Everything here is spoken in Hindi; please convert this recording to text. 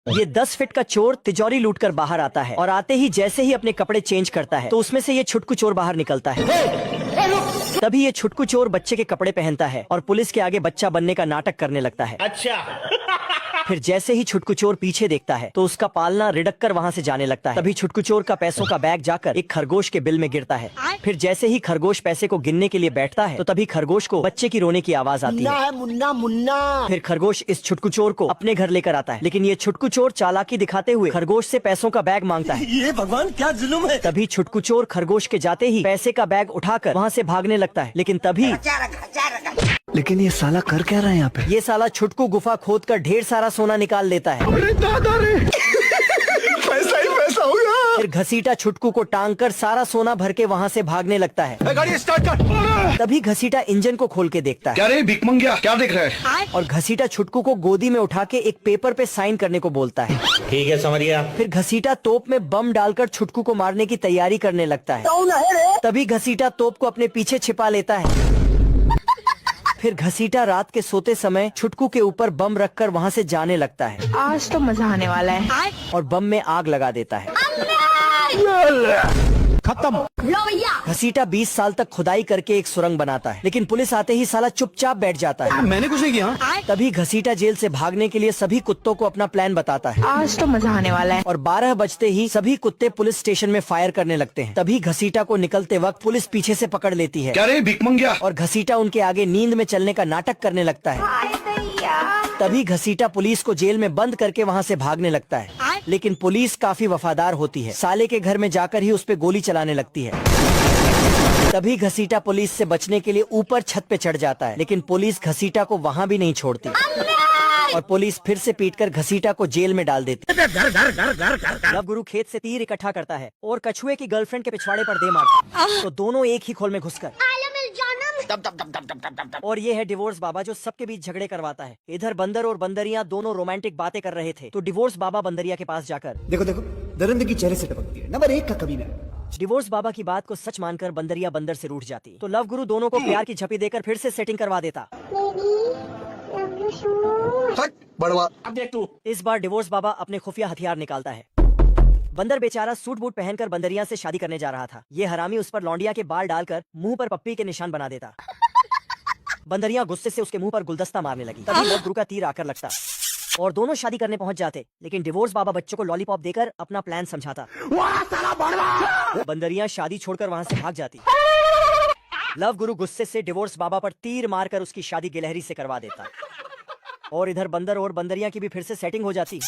ये 10 फीट का चोर तिजोरी लूटकर बाहर आता है और आते ही जैसे ही अपने कपड़े चेंज करता है तो उसमें से ये छुटकू चोर बाहर निकलता है। तभी ये छुटकू चोर बच्चे के कपड़े पहनता है और पुलिस के आगे बच्चा बनने का नाटक करने लगता है। अच्छा। फिर जैसे ही छुटकू चोर पीछे देखता है तो उसका पालना रिड़क कर वहाँ से जाने लगता है। तभी छुटकू चोर का पैसों का बैग जाकर एक खरगोश के बिल में गिरता है। फिर जैसे ही खरगोश पैसे को गिनने के लिए बैठता है तो तभी खरगोश को बच्चे की रोने की आवाज आती है। मुन्ना मुन्ना। फिर खरगोश इस छुटकू चोर को अपने घर लेकर आता है, लेकिन ये छुटकू चोर चालाकी दिखाते हुए खरगोश से पैसों का बैग मांगता है। ये भगवान क्या जुल्म है। तभी छुटकू चोर खरगोश के जाते ही पैसे का बैग उठाकर वहाँ से भागने लगता है, लेकिन तभी लेकिन ये साला कर क्या रहा है यहाँ पे। ये साला छुटकू गुफा खोद कर ढेर सारा सोना निकाल लेता है। अरे दादा रे पैसा ही पैसा होगा। फिर घसीटा छुटकू को टांग कर सारा सोना भर के वहाँ से भागने लगता है। गाड़ी स्टार्ट कर। तभी घसीटा इंजन को खोल के देखता है। क्या रे भिकमंगिया क्या देख रहा है। और घसीटा छुटकू को गोदी में उठा के एक पेपर पे साइन करने को बोलता है। ठीक है, समझ गया। फिर घसीटा तोप में बम डालकर छुटकू को मारने की तैयारी करने लगता है। तभी घसीटा तोप को अपने पीछे छिपा लेता है। फिर घसीटा रात के सोते समय छुटकू के ऊपर बम रखकर वहाँ से जाने लगता है। आज तो मजा आने वाला है। और बम में आग लगा देता है। खत्म। घसीटा 20 साल तक खुदाई करके एक सुरंग बनाता है, लेकिन पुलिस आते ही साला चुपचाप बैठ जाता है। मैंने कुछ नहीं किया। तभी घसीटा जेल से भागने के लिए सभी कुत्तों को अपना प्लान बताता है। आज तो मजा आने वाला है। और 12 बजते ही सभी कुत्ते पुलिस स्टेशन में फायर करने लगते हैं। तभी घसीटा को निकलते वक्त पुलिस पीछे से पकड़ लेती है। क्या रे भिकमंगिया। और घसीटा उनके आगे नींद में चलने का नाटक करने लगता है। तभी घसीटा पुलिस को जेल में बंद करके वहाँ से भागने लगता है, लेकिन पुलिस काफी वफादार होती है। साले के घर में जाकर ही उस पे गोली चलाने लगती है। तभी घसीटा पुलिस से बचने के लिए ऊपर छत पे चढ़ जाता है, लेकिन पुलिस घसीटा को वहाँ भी नहीं छोड़ती और पुलिस फिर से पीटकर घसीटा को जेल में डाल देती है। लव गुरु खेत से तीर इकट्ठा करता है और कछुए की गर्लफ्रेंड के पिछवाड़े पर दे मारता है, तो दोनों एक ही खोल में घुसकर और ये है डिवोर्स बाबा जो सबके बीच झगड़े करवाता है। इधर बंदर और बंदरिया दोनों रोमांटिक बातें कर रहे थे, तो डिवोर्स बाबा बंदरिया के पास जाकर देखो देखो दरिंदगी चेहरे से टपकती है। नंबर 1 का कभी नहीं। डिवोर्स बाबा की बात को सच मानकर बंदरिया बंदर से रूठ जाती, तो लव गुरु दोनों को प्यार की झपी देकर फिर से सेटिंग करवा देता। बड़वा। अब देख तू। इस बार डिवोर्स बाबा अपने खुफिया हथियार निकालता है। बंदर बेचारा सूट बूट पहनकर बंदरिया से शादी करने जा रहा था। ये हरामी उस पर लौंडिया के बाल डालकर मुंह पर पप्पी के निशान बना देता। बंदरिया गुस्से से उसके मुंह पर गुलदस्ता मारने लगी। तभी लव गुरु का तीर आकर लगता और दोनों शादी करने पहुंच जाते, लेकिन डिवोर्स बाबा बच्चों को लॉलीपॉप देकर अपना प्लान समझाता। बंदरिया शादी छोड़कर वहाँ से भाग जाती। लव गुरु गुस्से से डिवोर्स बाबा पर तीर मारकर उसकी शादी गिलहरी से करवा देता और इधर बंदर और बंदरिया की भी फिर से सेटिंग हो जाती।